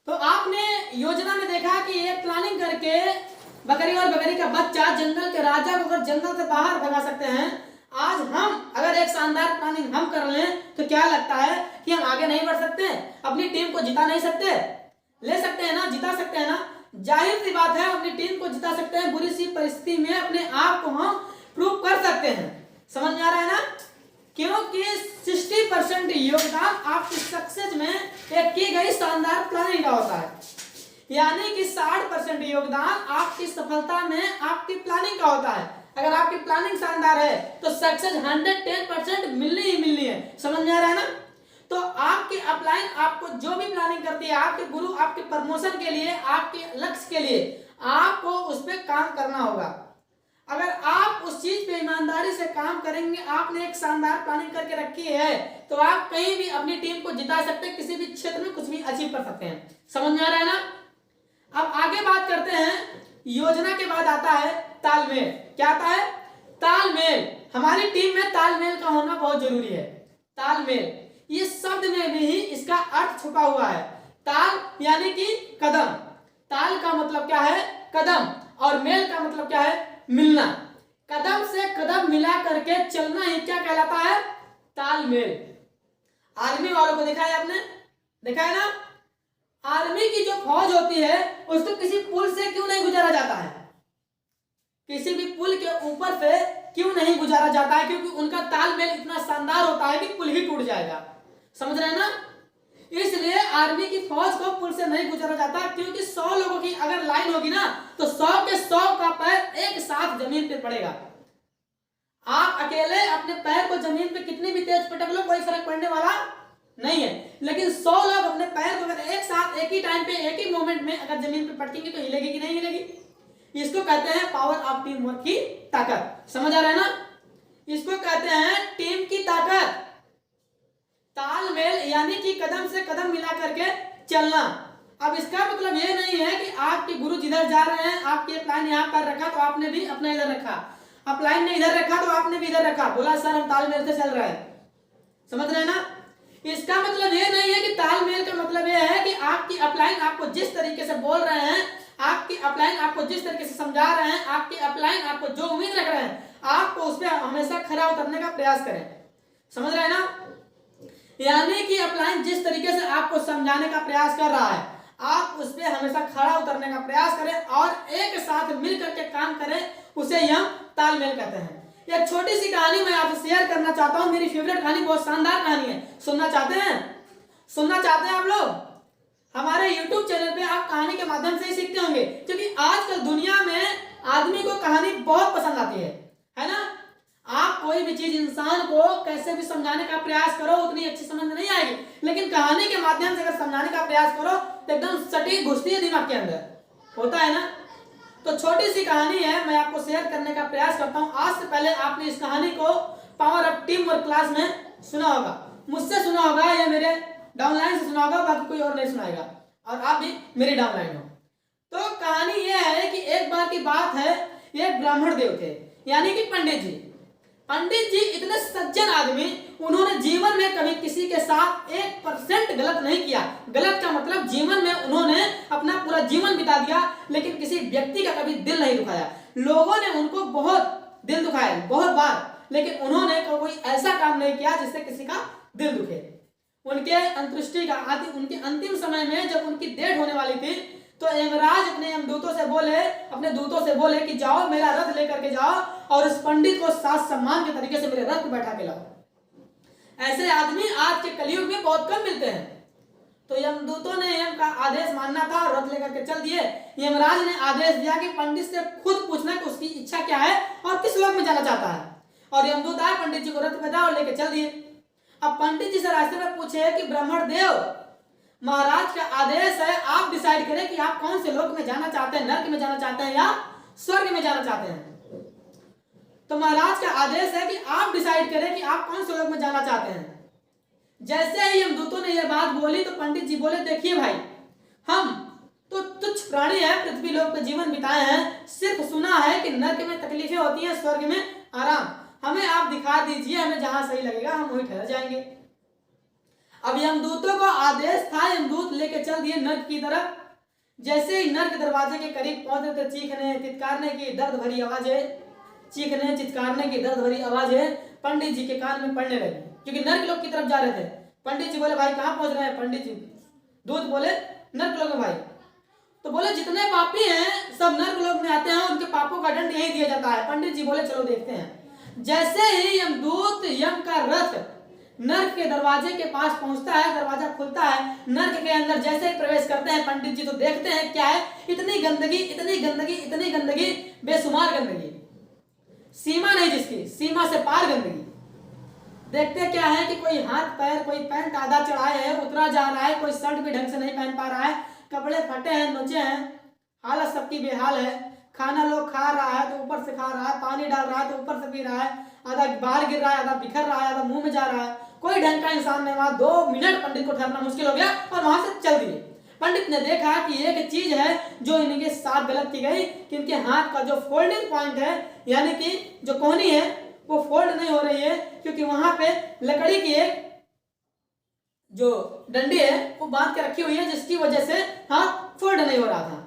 तो आपने योजना में देखा कि एक प्लानिंग करके बकरी और बकरी का बच्चा जंगल के राजा को अगर जंगल से बाहर भगा सकते हैं, आज हम अगर एक शानदार प्लानिंग हम कर लें तो क्या लगता है कि हम आगे नहीं बढ़ सकते, अपनी टीम को जिता नहीं सकते? ले सकते हैं ना, जिता सकते हैं ना। जाहिर सी बात है अपनी टीम को जिता सकते हैं, बुरी सी परिस्थिति में अपने आप को हम प्रूव कर सकते हैं। समझ में आ रहा है ना? क्योंकि 60% योगदान आपकी सक्सेस में एक की गई शानदार प्लानिंग का होता है, यानी कि 60% योगदान आपकी सफलता में आपकी प्लानिंग का होता है। अगर आपकी प्लानिंग शानदार है तो सक्सेस 110% मिलनी ही मिलनी है। समझ में आ रहा है ना? तो आपकी अपलाइन आपको जो भी प्लानिंग करती है, आपके गुरु आपके प्रमोशन के लिए, आपके लक्ष्य के लिए आपको उस पर काम करना होगा। अगर आप उस चीज पे ईमानदारी से काम करेंगे, आपने एक शानदार प्लानिंग करके रखी है, तो आप कहीं भी अपनी टीम को जिता सकते हैं, किसी भी क्षेत्र में कुछ भी अचीव कर सकते हैं। समझ में आ रहा है ना? अब आगे बात करते हैं। योजना के बाद आता है तालमेल। क्या आता है? तालमेल। हमारी टीम में तालमेल का होना बहुत जरूरी है। तालमेल, ये शब्द में भी ही इसका अर्थ छुपा हुआ है। ताल यानी कि कदम। ताल का मतलब क्या है? कदम। और मेल का मतलब क्या है? मिलना। कदम से कदम मिला करके चलना ही क्या कहलाता है? तालमेल। आर्मी वालों को देखा है आपने? देखा है ना? आर्मी की जो फौज होती है उसको किसी पुल से क्यों नहीं गुजारा जाता है? किसी भी पुल के ऊपर से क्यों नहीं गुजारा जाता है? क्योंकि उनका तालमेल इतना शानदार होता है कि पुल ही टूट जाएगा। समझ रहे हैं ना? इसलिए आर्मी की फौज को पुल से नहीं गुजारा जाता, क्योंकि 100 लोगों की अगर लाइन होगी ना तो 100 के 100 का पैर एक साथ जमीन पे पड़ेगा। आप अकेले अपने पैर को जमीन पे कितनी भी तेज पटक लो, कोई फर्क पड़ने वाला नहीं है। लेकिन 100 लोग अपने पैर को अगर एक साथ एक ही टाइम पे एक ही मोमेंट में अगर जमीन पे पटकेंगे तो हिलेगी कि नहीं हिलेगी? इसको कहते हैं पावर ऑफ टीम वर्क की ताकत। समझ आ रहा है ना? इसको कहते हैं टीम की ताकत। तालमेल यानी कि कदम से कदम मिला करके चलना। अब इसका मतलब ये नहीं है कि आपके गुरु जिधर जा रहे हैं, आपके प्लान यहाँ पर रखा तो आपने भी अपना इधर रखा, अपलाइन ने इधर रखा तो आपने भी इधर रखा, बोला सर हम तालमेल से चल रहे हैं। समझ रहे हैं ना? इसका मतलब ये नहीं है कि तालमेल का मतलब ये है कि आपकी अपलाइन आपको जिस तरीके से बोल रहे हैं, आपकी अपलाइन आपको जिस तरीके से समझा रहे हैं, आपकी अपलाइन आपको जो उम्मीद रख रहे हैं, आपको उस पर हमेशा खरा उतरने का प्रयास करें। समझ रहे हैं ना? यानी कि अपलाइन जिस तरीके से आपको समझाने का प्रयास कर रहा है, आप उस पर हमेशा खड़ा उतरने का प्रयास करें और एक साथ मिलकर के काम करें, उसे हम तालमेल कहते हैं। एक छोटी सी कहानी मैं आपसे शेयर करना चाहता हूं। मेरी फेवरेट कहानी, बहुत शानदार कहानी है। सुनना चाहते हैं? सुनना चाहते हैं आप लोग? हमारे YouTube चैनल पे आप कहानी के माध्यम से ही सीखते होंगे, क्योंकि आजकल दुनिया में आदमी को कहानी बहुत पसंद आती है ना? आप कोई भी चीज इंसान को कैसे भी समझाने का प्रयास करो उतनी अच्छी समझ नहीं आएगी, लेकिन कहानी के माध्यम से अगर समझाने का प्रयास करो तो एकदम सटीक घुसती है दिमाग के अंदर। होता है ना? तो छोटी सी कहानी है, मैं आपको शेयर करने का प्रयास करता हूं। आज से पहले आपने इस कहानी को power of team work class में सुना होगा, मुझसे सुना होगा या मेरे डाउनलाइन से सुना होगा, बाकी कोई और नहीं सुनाएगा, और आप भी मेरी डाउनलाइन हो। तो कहानी यह है कि एक बार की बात है, एक ब्राह्मण देव थे, यानी कि पंडित जी। पंडित जी इतने सज्जन आदमी, उन्होंने जीवन में कभी किसी के साथ 1% गलत नहीं किया। गलत का मतलब जीवन में उन्होंने अपना पूरा जीवन बिता दिया, लेकिन किसी व्यक्ति का कभी दिल नहीं दुखाया। लोगों ने उनको बहुत दिल दुखाया, बहुत बार, लेकिन उन्होंने कोई ऐसा काम नहीं किया जिससे किसी का दिल दुखे। उनके अंत्येष्टि का उनके अंतिम समय में जब उनकी डेथ होने वाली थी, तो यमराज अपने अपने दूतों से बोले कि जाओ मेरा रथ लेकर के जाओ और इस पंडित को साथ सम्मान के तरीके से मेरे रथ पर बैठा के लाओ। ऐसे आदमी आज के कलयुग में बहुत कम मिलते हैं। तो यमदूतों ने यम का आदेश मानना था और रथ लेकर के चल दिए। यमराज ने आदेश दिया कि पंडित से खुद पूछना कि उसकी इच्छा क्या है और किस लोक में जाना चाहता है। और यमदूत आए, पंडित जी को रथ पे और लेके चल दिए। अब पंडित जी से रास्ते में पूछे कि ब्राह्मण देव, महाराज का आदेश है, आप डिसाइड करें कि आप कौन से लोक में जाना चाहते हैं, नरक में जाना चाहते हैं या स्वर्ग में जाना चाहते हैं। तो महाराज का आदेश है कि आप डिसाइड करें कि आप कौन से लोक में जाना चाहते हैं। जैसे ही यमदूतों ने यह बात बोली तो पंडित जी बोले, देखिए भाई, हम तो तुच्छ प्राणी है, पृथ्वी लोक पे जीवन बिताए हैं, सिर्फ सुना है कि नरक में तकलीफें होती हैं, स्वर्ग में आराम। हमें आप दिखा दीजिए, हमें जहां सही लगेगा हम वहीं ठहर जाएंगे। अब यमदूतों को आदेश था, यमदूत लेके चल दिए नर्क की तरफ। जैसे ही नर्क दरवाजे के करीब पहुंचे थे, चीखने चित्कारने की दर्द भरी आवाजें, चीखने चित्कारने की दर्द भरी आवाजें पंडित जी के कान में पड़ने लगी, क्योंकि नर्क लोग की तरफ जा रहे थे। पंडित जी बोले भाई कहाँ पहुंच रहे हैं? पंडित जी दूत बोले नर्क लोग में भाई। तो बोले जितने पापी हैं सब नर्क लोग में आते हैं, उनके पापों का दंड यही दिया जाता है। पंडित जी बोले चलो देखते हैं। जैसे ही यमदूत यम का रथ नर्क के दरवाजे के पास पहुंचता है, दरवाजा खुलता है, नर्क के अंदर जैसे ही प्रवेश करते हैं पंडित जी तो देखते हैं क्या है, इतनी गंदगी, इतनी गंदगी, इतनी गंदगी, बेशुमार गंदगी, सीमा नहीं जिसकी, सीमा से पार गंदगी। देखते क्या है कि कोई हाथ पैर, कोई पैंट आधा चढ़ाए है उतरा जा रहा है, कोई शर्ट भी ढंग से नहीं पहन पा रहा है, कपड़े फटे हैं, नोचे हैं, हालत सबकी बेहाल है। खाना लोग खा रहा है तो ऊपर से खा रहा है, पानी डाल रहा है तो ऊपर से पी रहा है, आधा बाहर गिर रहा है, आधा बिखर रहा है, आधा मुंह में जा रहा है, कोई ढंग का इंसान नहीं। वहां 2 मिनट पंडित को ठहरना मुश्किल हो गया और वहां से चल दिए। पंडित ने देखा कि एक चीज है जो इनके साथ गलत की गई कि इनके हाथ का जो फोल्डिंग पॉइंट है, यानी कि जो कोहनी है वो फोल्ड नहीं हो रही है, क्योंकि वहां पे लकड़ी की एक जो डंडी है वो बांध के रखी हुई है, जिसकी वजह से हाथ फोल्ड नहीं हो रहा था।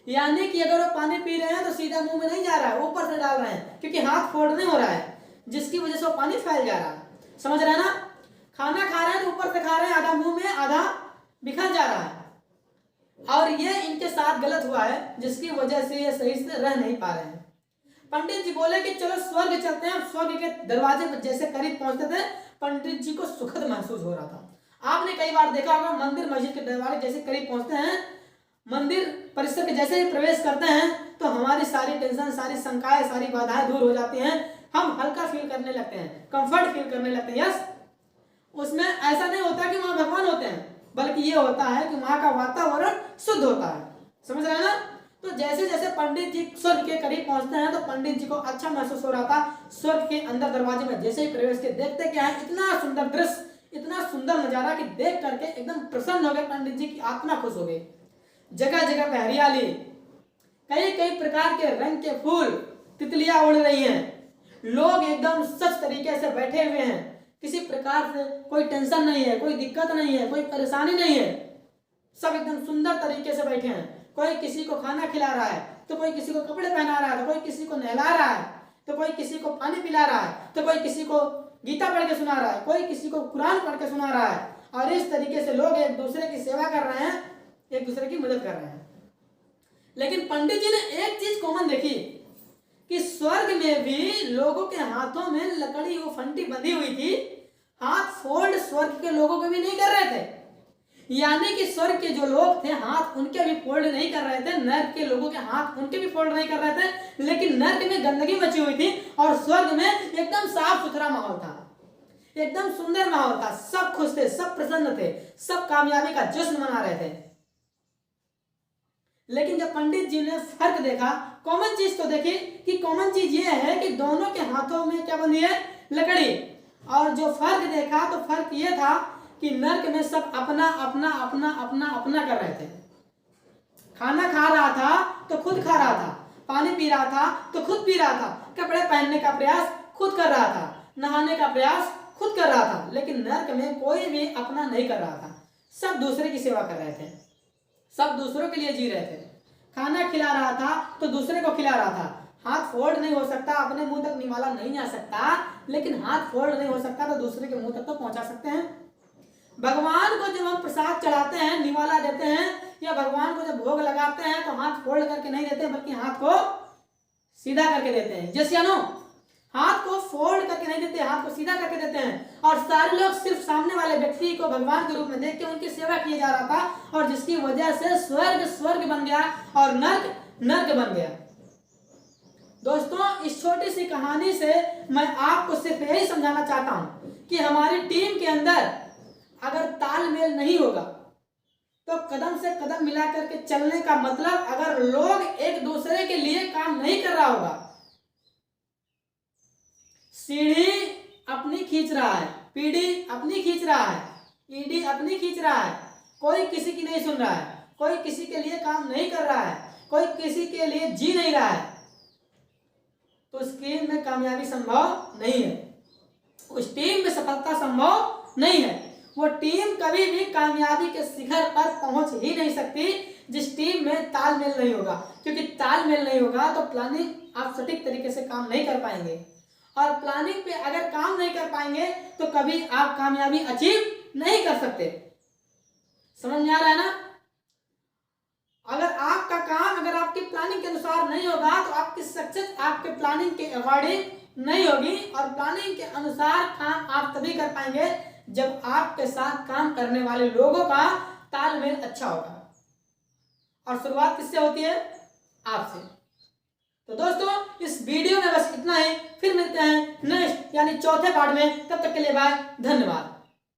यानी कि अगर वो पानी पी रहे हैं तो सीधा मुंह में नहीं जा रहा है, ऊपर से डाल रहे हैं, क्योंकि हाथ फोल्ड नहीं हो रहा है, जिसकी वजह से वो पानी फैल जा रहा है। समझ रहे हैं ना? खाना खा रहे हैं तो ऊपर से खा रहे हैं, आधा मुंह में आधा बिखर जा रहा है, और ये इनके साथ गलत हुआ है, जिसकी वजह से ये सही से रह नहीं पा रहे हैं। पंडित जी बोले कि चलो स्वर्ग चलते हैं। स्वर्ग के दरवाजे पर जैसे करीब पहुंचते थे, पंडित जी को सुखद महसूस हो रहा था। आपने कई बार देखा होगा, मंदिर मस्जिद के दरवाजे जैसे करीब पहुंचते हैं, मंदिर परिसर के जैसे ही प्रवेश करते हैं तो हमारी सारी टेंशन, सारी शंकाएं, सारी बाधाएं दूर हो जाती हैं, हम हल्का फील करने लगते हैं, कंफर्ट फील करने लगते हैं। यस, उसमें ऐसा नहीं होता कि वहां भगवान होते हैं, बल्कि ये होता है कि वहां का वातावरण शुद्ध होता है। समझ रहे हैं ना? तो जैसे जैसे पंडित जी स्वर्ग के करीब पहुंचते हैं तो पंडित जी को अच्छा महसूस हो रहा था। स्वर्ग के अंदर दरवाजे में जैसे ही प्रवेश के देखते क्या है, इतना सुंदर दृश्य, इतना सुंदर नजारा कि देख करके एकदम प्रसन्न हो गए पंडित जी की आत्मा खुश हो गई। जगह जगह पे हरियाली, कई कई प्रकार के रंग के फूल, तितलियां उड़ रही हैं, लोग एकदम सच तरीके से बैठे हुए हैं, किसी प्रकार से कोई टेंशन नहीं है, कोई दिक्कत नहीं है, कोई परेशानी नहीं है, सब एकदम सुंदर तरीके से बैठे हैं। कोई किसी को खाना खिला रहा है, तो कोई किसी को कपड़े पहना रहा है, तो कोई किसी को नहला रहा है, तो कोई किसी को पानी पिला रहा है, तो कोई किसी को गीता पढ़ के सुना रहा है, कोई किसी को कुरान पढ़ के सुना रहा है, और इस तरीके से लोग एक दूसरे की सेवा कर रहे हैं, एक दूसरे की मदद कर रहे हैं। लेकिन पंडित जी ने एक चीज कॉमन देखी कि स्वर्ग में भी लोगों के हाथों में लकड़ी वो फंटी बंधी हुई थी, हाथ फोल्ड स्वर्ग के लोगों के भी नहीं कर रहे थे। यानी कि स्वर्ग के जो लोग थे हाथ उनके भी फोल्ड नहीं कर रहे थे, नर्क के लोगों के हाथ उनके भी फोल्ड नहीं कर रहे थे, लेकिन नर्क में गंदगी मची हुई थी और स्वर्ग में एकदम साफ सुथरा माहौल था, एकदम सुंदर माहौल था, सब खुश थे, सब प्रसन्न थे, सब कामयाबी का जश्न मना रहे थे। लेकिन जब पंडित जी ने फर्क देखा, कॉमन चीज तो देखी कि कॉमन चीज ये है कि दोनों के हाथों में क्या बंधी है? लकड़ी। और जो फर्क देखा तो फर्क ये था कि नर्क में सब अपना अपना अपना अपना अपना कर रहे थे। खाना खा रहा था तो खुद खा रहा था, पानी पी रहा था तो खुद पी रहा था, कपड़े पहनने का प्रयास खुद कर रहा था, नहाने का प्रयास खुद कर रहा था। लेकिन नर्क में कोई भी अपना नहीं कर रहा था, सब दूसरे की सेवा कर रहे थे, सब दूसरों के लिए जी रहे थे। खाना खिला रहा था तो दूसरे को खिला रहा था। हाथ फोल्ड नहीं हो सकता, अपने मुंह तक निवाला नहीं आ सकता, लेकिन हाथ फोल्ड नहीं हो सकता तो दूसरे के मुंह तक तो पहुंचा सकते हैं। भगवान को जब हम प्रसाद चढ़ाते हैं, निवाला देते हैं, या भगवान को जब भोग लगाते हैं तो हाथ फोल्ड करके नहीं देते, बल्कि हाथ को सीधा करके देते हैं। जैसे या नो, हाथ को फोल्ड करके नहीं देते, हाथ को सीधा करके देते हैं। और सारे लोग सिर्फ सामने वाले व्यक्ति को भगवान के रूप में देख के उनकी सेवा किए जा रहा था, और जिसकी वजह से स्वर्ग स्वर्ग बन गया और नर्क नर्क बन गया। दोस्तों, इस छोटी सी कहानी से मैं आपको सिर्फ यही समझाना चाहता हूं कि हमारी टीम के अंदर अगर तालमेल नहीं होगा तो कदम से कदम मिला करके चलने का मतलब, अगर लोग एक दूसरे के लिए काम नहीं कर रहा होगा, सीढ़ी अपनी खींच रहा है, पीढ़ी अपनी खींच रहा है, ईडी अपनी खींच रहा है, कोई किसी की नहीं सुन रहा है, कोई किसी के लिए काम नहीं कर रहा है, कोई किसी के लिए जी नहीं रहा है, तो उस टीम में कामयाबी संभव नहीं है, उस टीम में सफलता संभव नहीं है। वो टीम कभी भी कामयाबी के शिखर पर पहुंच ही नहीं सकती जिस टीम में तालमेल नहीं होगा, क्योंकि तालमेल नहीं होगा तो प्लानिंग आप सटीक तरीके से काम नहीं कर पाएंगे, और प्लानिंग पे अगर काम नहीं कर पाएंगे तो कभी आप कामयाबी अचीव नहीं कर सकते। समझ में आ रहा है ना? अगर आपका काम अगर आपकी प्लानिंग के अनुसार नहीं होगा तो आपकी सक्सेस आपके प्लानिंग के अकॉर्डिंग नहीं होगी, और प्लानिंग के अनुसार काम आप तभी कर पाएंगे जब आपके साथ काम करने वाले लोगों का तालमेल अच्छा होगा। और शुरुआत किससे होती है? आपसे। तो दोस्तों इस वीडियो में बस इतना ही, फिर मिलते हैं नेक्स्ट यानी चौथे पार्ट में। तब तक के लिए बाय, धन्यवाद।